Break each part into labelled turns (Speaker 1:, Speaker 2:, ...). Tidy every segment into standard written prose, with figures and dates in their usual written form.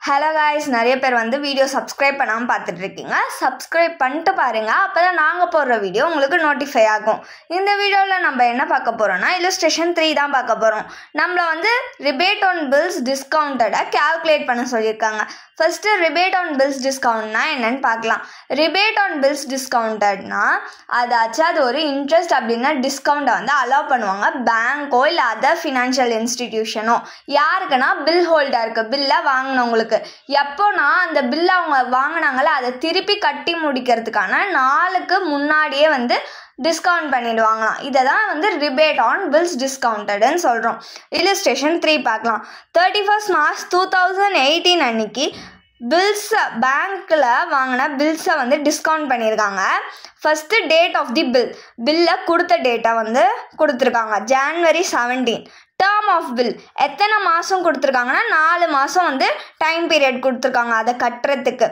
Speaker 1: Hello guys, நிறைய பேர் video subscribe பண்ணாமல் பார்த்துட்டு இருக்கீங்க. சப்ஸ்கிரைப் பண்ணிட்டு பாருங்கள், அப்போ தான் நாங்கள் போடுற வீடியோ உங்களுக்கு நோட்டிஃபை ஆகும். இந்த வீடியோவில் நம்ம என்ன பார்க்க போகிறோம்னா illustration 3 தான் பார்க்க போகிறோம். நம்மளை ரிபேட் ஆன் பில்ஸ் டிஸ்கவுண்டடை கேல்குலேட் பண்ண சொல்லியிருக்காங்க. ஃபஸ்ட்டு ரிபேட் ஆன் பில்ஸ் டிஸ்கவுண்ட்னா என்னென்னு பார்க்கலாம். ரிபேட் ஆன் பில்ஸ் டிஸ்கவுண்டட்னா அது ஒரு இன்ட்ரெஸ்ட் அப்படின்னா டிஸ்கவுண்ட்டை அலோவ் பண்ணுவாங்க பேங்க்கோ இல்லை அதர் ஃபினான்ஷியல் இன்ஸ்டிடியூஷனோ. யாருக்குன்னா பில் ஹோல்டருக்கு, பில்லை வாங்கினவங்களுக்கு. எப்போனா அந்த பில்லை அவங்க வாங்கினாங்களோ அதை திருப்பி கட்டி முடிக்கிறதுக்கான நாளுக்கு முன்னாடியே டிஸ்கவுண்ட் பண்ணிடுவாங்களாம். இதை தான் ரிபேட் ஆன் பில்ஸ் டிஸ்கவுண்டட்னு சொல்கிறோம். illustration 3 பார்க்கலாம். 31st March 2018 அன்னைக்கு பில்ஸை பேங்க்கில் வாங்கின பில்ஸை டிஸ்கவுண்ட் பண்ணியிருக்காங்க. ஃபஸ்ட்டு டேட் ஆஃப் தி பில்லை கொடுத்த டேட்டை கொடுத்துருக்காங்க January 17. டேர்ம் ஆஃப் பில் எத்தனை மாதம் கொடுத்துருக்காங்கன்னா 4 மாதம் டைம் பீரியட் கொடுத்துருக்காங்க அதை கட்டுறதுக்கு.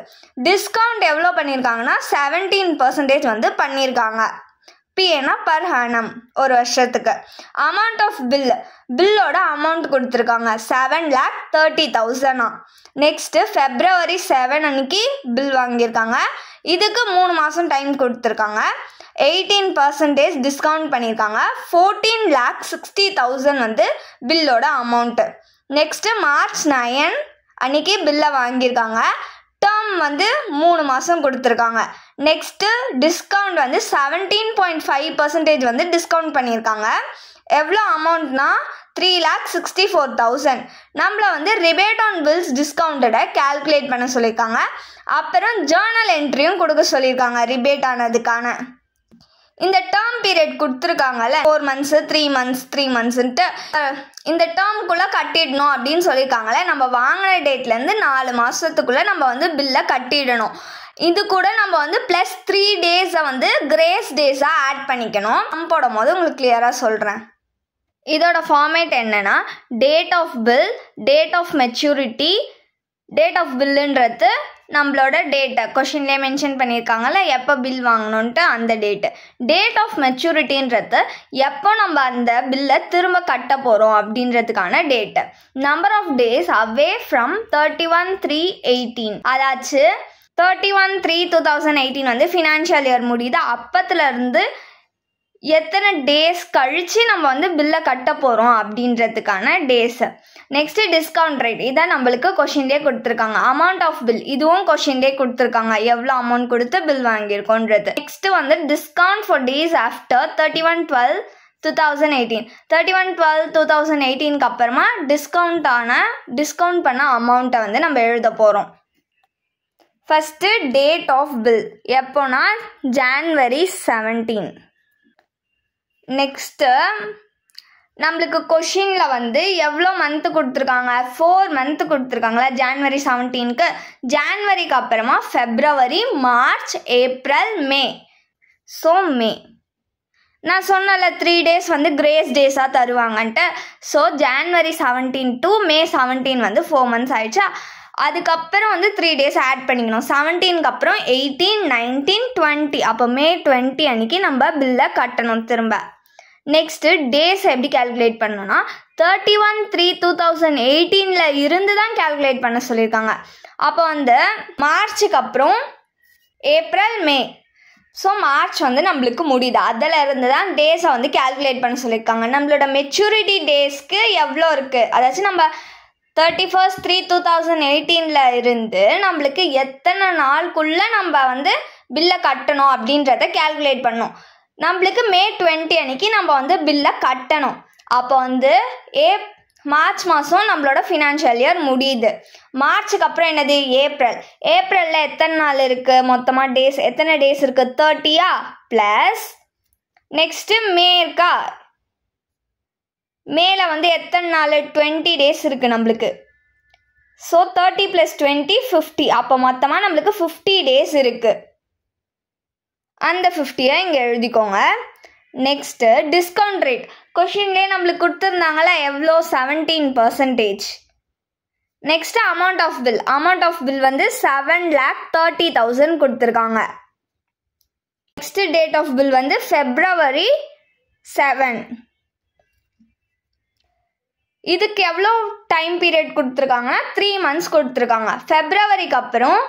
Speaker 1: டிஸ்கவுண்ட் எவ்வளோ பண்ணியிருக்காங்கன்னா 17% பண்ணியிருக்காங்க. பிஏனா பர் ஹேனம், ஒரு வருஷத்துக்கு. அமௌண்ட் ஆஃப் பில்லோட அமௌண்ட் கொடுத்துருக்காங்க 7,30,000. நெக்ஸ்ட்டு February 7 அன்னைக்கு பில் வாங்கியிருக்காங்க. இதுக்கு 3 மாதம் டைம் கொடுத்துருக்காங்க. 18% டிஸ்கவுண்ட் பண்ணியிருக்காங்க. 14,60,000 பில்லோட அமௌண்ட்டு. நெக்ஸ்ட்டு March 9 அன்னைக்கு பில்லை வாங்கியிருக்காங்க. டேர்ம் 3 மாதம் கொடுத்துருக்காங்க. நெக்ஸ்ட்டு டிஸ்கவுண்ட் 17.5% டிஸ்கவுண்ட் பண்ணியிருக்காங்க. எவ்வளோ அமௌண்ட்னா 3,64,000. நம்மளை ரிபேட் ஆன் பில்ஸ் டிஸ்கவுண்டடை கேல்குலேட் பண்ண சொல்லியிருக்காங்க. அப்புறம் ஜேர்னல் என்ட்ரியும் கொடுக்க சொல்லியிருக்காங்க ரிபேட் ஆனதுக்கான. இந்த டேர்ம் பீரியட் கொடுத்துருக்காங்கல்ல, 4 months 3 months 3 monthsன்ட்டு இந்த டேர்முக்குள்ளே கட்டிடணும் அப்படின்னு சொல்லியிருக்காங்களே. நம்ம வாங்கின டேட்லேருந்து 4 மாதத்துக்குள்ளே நம்ம பில்லை கட்டிடணும். இது கூட நம்ம +3 days கிரேஸ் டேஸாக ஆட் பண்ணிக்கணும். நம்ம போடும் போது உங்களுக்கு கிளியராக சொல்கிறேன். இதோட ஃபார்மேட் என்னென்னா date of bill, date of maturity. Date of பில்லுன்றது நம்மளோட டேட்டை கொஷின்லேயே மென்ஷன் பண்ணியிருக்காங்கல்ல, எப்போ பில் வாங்கணுன்ட்டு அந்த டேட்டு. டேட் ஆஃப் மெச்சூரிட்டின்றது எப்போ நம்ம அந்த பில்லை திரும்ப கட்ட போகிறோம் அப்படின்றதுக்கான date. Number of days away from 31/3/18. அதாச்சு 31/3/2018 ஃபினான்ஷியல் இயர் முடியுது. அப்பத்துலேருந்து எத்தனை டேஸ் கழித்து நம்ம பில்லை கட்ட போகிறோம் அப்படின்றதுக்கான டேஸு. நெக்ஸ்ட்டு டிஸ்கவுண்ட் ரேட், இதான் நம்மளுக்கு கொஷின்லேயே கொடுத்துருக்காங்க. அமௌண்ட் ஆஃப் பில், இதுவும் கொஷின்லேயே கொடுத்துருக்காங்க, எவ்வளோ அமௌண்ட் கொடுத்து பில் வாங்கியிருக்கோன்றது. Next discount for days after 31/12/2018. 31/12/2018க்கு அப்புறமா டிஸ்கவுண்ட் பண்ண அமௌண்ட்டை நம்ம எழுத போகிறோம். ஃபஸ்ட்டு டேட் ஆஃப் பில் எப்போனா January 17. நெக்ஸ்ட்டு நம்மளுக்கு கொஷினில் எவ்வளோ மந்த்து கொடுத்துருக்காங்க, 4 month கொடுத்துருக்காங்களா January 17க்கு. ஜான்வரிக்கு அப்புறமா February, March, April, May. So May நான் சொன்னல 3 days கிரேஸ் டேஸாக தருவாங்கன்ட்டு. So January 17 to May 17 4 months ஆயிடுச்சா. அதுக்கப்புறம் 3 days ஆட் பண்ணிக்கணும். 17க்கு அப்புறம் 18, 19, 20. அப்போ May 20 அன்னைக்கு நம்ம பில்லை கட்டணும் திரும்ப. நெக்ஸ்ட்டு டேஸ் எப்படி கேல்குலேட் பண்ணணும்னா 31/3/2018 இருந்து தான் கேல்குலேட் பண்ண சொல்லியிருக்காங்க. அப்போ மார்ச்சுக்கு அப்புறம் ஏப்ரல், மே. ஸோ மார்ச் நம்மளுக்கு முடியுது. அதில் இருந்து தான் டேஸை கேல்குலேட் பண்ண சொல்லியிருக்காங்க. நம்மளோட மெச்சூரிட்டி டேஸ்க்கு எவ்வளோ இருக்குது, அதாச்சும் நம்ம 31/3/2018 இருந்து நம்மளுக்கு எத்தனை நாளுக்குள்ளே நம்ம பில்லை கட்டணும் அப்படின்றத கேல்குலேட் பண்ணணும். நம்மளுக்கு May 20 அன்னைக்கு நம்ம பில்லை கட்டணும். அப்போ மார்ச் மாதம் நம்மளோட ஃபினான்ஷியல் இயர் முடியுது. மார்ச்சுக்கு அப்புறம் என்னது ஏப்ரலில் எத்தனை நாள் இருக்குது, மொத்தமாக டேஸ் எத்தனை டேஸ் இருக்குது, 30 ப்ளஸ் நெக்ஸ்ட்டு மே இருக்கா, மேல எத்தனை நாள் 20 days இருக்குது நம்மளுக்கு. ஸோ 30 + 20 50. அப்போ மொத்தமாக நம்மளுக்கு 50 days இருக்குது. அந்த 50 இங்கே எழுதிக்கோங்க. நெக்ஸ்ட்டு டிஸ்கவுண்ட் ரேட் கொஷின்லேயே நம்மளுக்கு கொடுத்துருந்தாங்களா, எவ்வளோ 17%. நெக்ஸ்ட்டு அமௌண்ட் ஆஃப் பில் 7,30,000 கொடுத்துருக்காங்க. Next date of bill February 7. இதுக்கு எவ்வளோ டைம் பீரியட் கொடுத்துருக்காங்கன்னா 3 months கொடுத்துருக்காங்க. ஃபெப்ரவரிக்கு அப்புறம்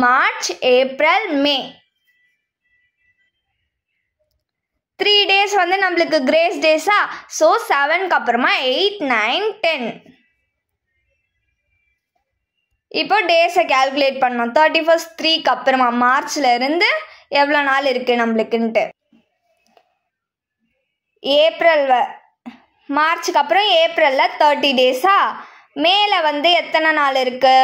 Speaker 1: மார்ச், ஏப்ரல், மே 3 days வந்து நம்மளுக்கு கிரேஸ் டேஸா. ஸோ 7க்கு அப்புறமா 8, 9, 10. இப்போ டேஸை கால்குலேட் பண்ணோம். 31st 3க்கு அப்புறமா மார்ச்ல இருந்து எவ்வளோ நாள் இருக்கு நம்மளுக்குன்ட்டு. ஏப்ரல் மார்ச்சுக்கு அப்புறம் ஏப்ரலில் 30 days-ஆ. மேலே வந்து எத்தனை நாள் இருக்கு?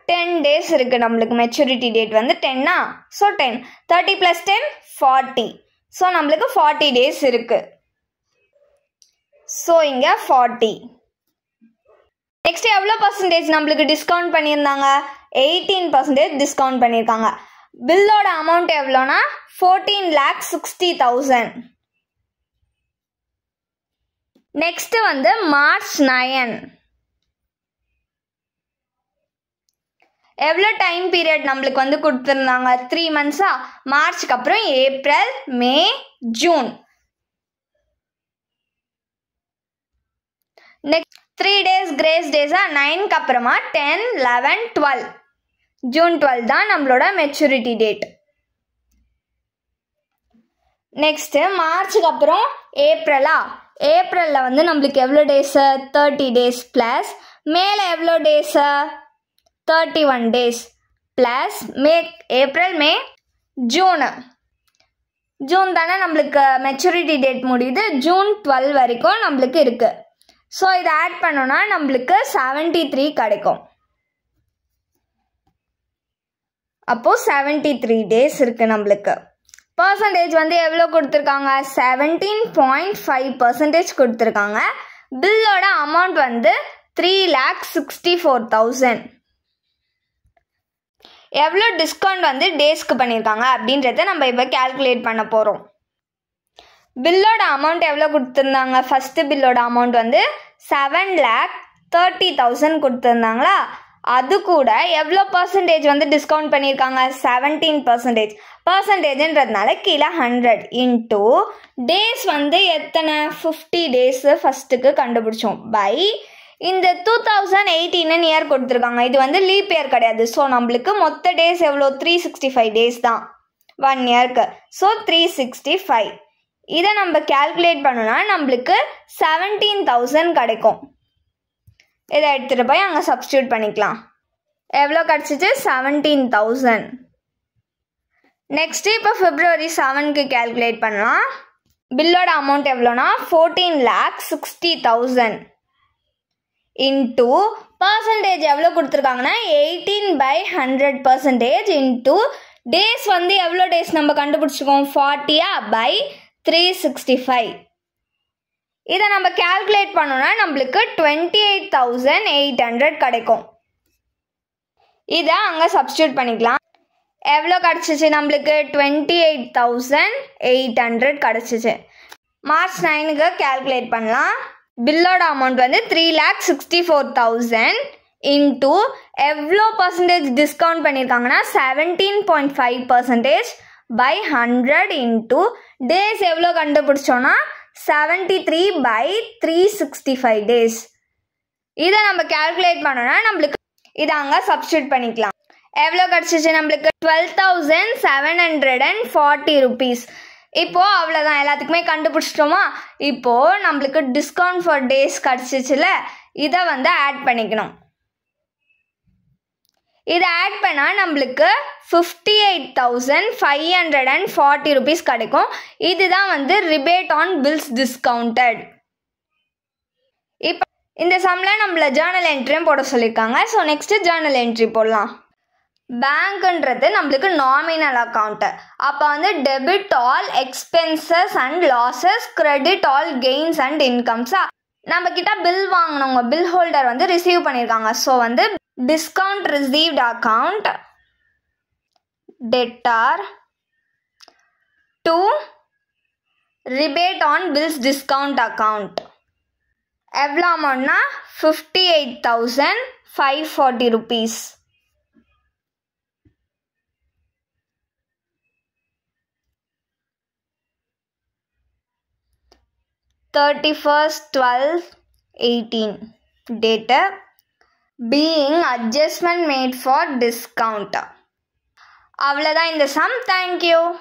Speaker 1: 10 days இருக்கு. நம்மளுக்கு மெச்சூரிட்டி டேட் வந்து 10-ஆ. ஸோ 10 30 + 10 40. ஸோ நம்மளுக்கு 40 days இருக்கு. ஸோ இங்கே 40. நெக்ஸ்ட் எவ்வளோ பர்சன்டேஜ் நம்மளுக்கு டிஸ்கவுண்ட் பண்ணியிருந்தாங்க? 18% டிஸ்கவுண்ட் பண்ணியிருக்காங்க. பில்லோட அமௌண்ட் எவ்வளோனா 14,60,000. நெக்ஸ்ட் வந்து மார்ச் 9. எவ்வளோ டைம் பீரியட் நம்மளுக்கு வந்து கொடுத்துருந்தாங்க? 3 months-ஆ. மார்ச்சுக்கு அப்புறம் April, May, June. Next 3 days grace டேஸா. 9க்கு அப்புறமா 10, 11, 12. ஜூன் 12 தான் நம்மளோட மெச்சூரிட்டி டேட். நெக்ஸ்ட் மார்ச்சுக்கு அப்புறம் ஏப்ரலா. ஏப்ரலில் வந்து நம்மளுக்கு எவ்வளோ டேஸு? 30 days ப்ளஸ் மேலே எவ்வளோ டேஸு? 31 days ப்ளஸ் மே, ஏப்ரல், மே, ஜூனு. ஜூன் தானே நம்மளுக்கு மெச்சூரிட்டி டேட் முடியுது. ஜூன் 12 வரைக்கும் நம்மளுக்கு இருக்குது. ஸோ இதை ஆட் பண்ணோன்னா நம்மளுக்கு 73 கிடைக்கும். அப்போது 73 days இருக்குது நம்மளுக்கு. பர்சன்டேஜ் வந்து எவ்வளோ கொடுத்துருக்காங்க? 17.5% கொடுத்துருக்காங்க. பில்லோட அமௌண்ட் வந்து 3,64,000. எவ்வளோ டிஸ்கவுண்ட் வந்து டேஸ்க்கு பண்ணியிருக்காங்க அப்படின்றத நம்ம இப்போ கால்குலேட் பண்ண போகிறோம். பில்லோட அமௌண்ட் எவ்வளோ கொடுத்துருந்தாங்க? ஃபஸ்ட்டு பில்லோட அமௌண்ட் வந்து 7,30,000 கொடுத்துருந்தாங்களா. அது கூட எவ்வளோ பர்சன்டேஜ் வந்து டிஸ்கவுண்ட் பண்ணியிருக்காங்க? 17%. பர்சன்டேஜ்ன்றதுனால கீழே 100 இன்ட்டு டேஸ் வந்து எத்தனை? 50 days ஃபஸ்ட்டுக்கு கண்டுபிடிச்சோம். பை இந்த 2018 இயர் கொடுத்துருக்காங்க. இது வந்து லீப் இயர் கிடையாது. ஸோ நம்மளுக்கு மொத்த டேஸ் எவ்வளோ? 365 days தான் 1 yearக்கு. ஸோ 365. இதை நம்ம கால்குலேட் பண்ணோன்னா நம்மளுக்கு 17,000 கிடைக்கும். இதை எடுத்துகிட்டு போய் அங்கே சப்ஸ்டியூட் பண்ணிக்கலாம். எவ்வளோ கிடச்சிச்சு? 17,000. நெக்ஸ்ட்டு இப்போ February 7க்கு கால்குலேட் பண்ணலாம். பில்லோட அமௌண்ட் எவ்வளோனா 14,60,000 இன்ட்டு பர்சன்டேஜ் எவ்வளோ கொடுத்துருக்காங்கன்னா 18/100% இன்ட்டு டேஸ் வந்து எவ்வளோ டேஸ் நம்ம கண்டுபிடிச்சிக்கோம்? 40-ஆ பை 365. இதை நம்ம கால்குலேட் பண்ணோன்னா நம்மளுக்கு 28,800 கிடைக்கும். இதை அங்கே சப்ஸ்டியூட் பண்ணிக்கலாம். எவ்வளோ கிடச்சிச்சு நம்மளுக்கு? 28,800 கிடச்சிச்சு. மார்ச் 9க்கு கால்குலேட் பண்ணலாம். பில்லோட அமௌண்ட் வந்து 3,64,000 இன்ட்டு எவ்வளோ பர்சன்டேஜ் டிஸ்கவுண்ட் பண்ணியிருக்காங்கன்னா 17.5% பை 100 இன்ட்டு டேஸ் எவ்வளோ கண்டுபிடிச்சோன்னா 73/365 days. இதை நம்ம கால்குலேட் பண்ணோன்னா நம்மளுக்கு இதை அங்கே சப்ஸ்டியூட் பண்ணிக்கலாம். எவ்வளோ கிடச்சிச்சு நம்மளுக்கு? 12,740 rupees. இப்போது அவ்வளோதான், எல்லாத்துக்குமே கண்டுபிடிச்சிட்டோமா? இப்போது நம்மளுக்கு டிஸ்கவுண்ட் ஃபார் டேஸ் கிடச்சிச்சுல, இதை வந்து ஆட் பண்ணிக்கணும். இதை ஆட் பண்ணால் நம்மளுக்கு 58,540 rupees கிடைக்கும். இதுதான் வந்து ரிபேட் ஆன் பில்ஸ் டிஸ்கவுண்டட். இப்போ இந்த சம்மில் நம்மள ஜேர்னல் என்ட்ரியும் போட சொல்லியிருக்காங்க. ஸோ நெக்ஸ்ட்டு ஜேர்னல் என்ட்ரி போடலாம். பேங்க்ன்றது நம்மளுக்கு நாமினல் அக்கௌண்ட்டு. அப்போ வந்து debit all expenses and losses, credit all gains and இன்கம்ஸா. நம்ம கிட்ட பில் வாங்கினவங்க, பில் ஹோல்டர் வந்து ரிசீவ் பண்ணியிருக்காங்க. ஸோ வந்து discount received account, debtor to rebate on bills discount account. எவ்வளோ அமௌண்ட்னா 58,540 rupees. Thirty-first 12 18 date being adjustment made for discount. அவ்வளோதான் இந்த சம். தேங்க்யூ.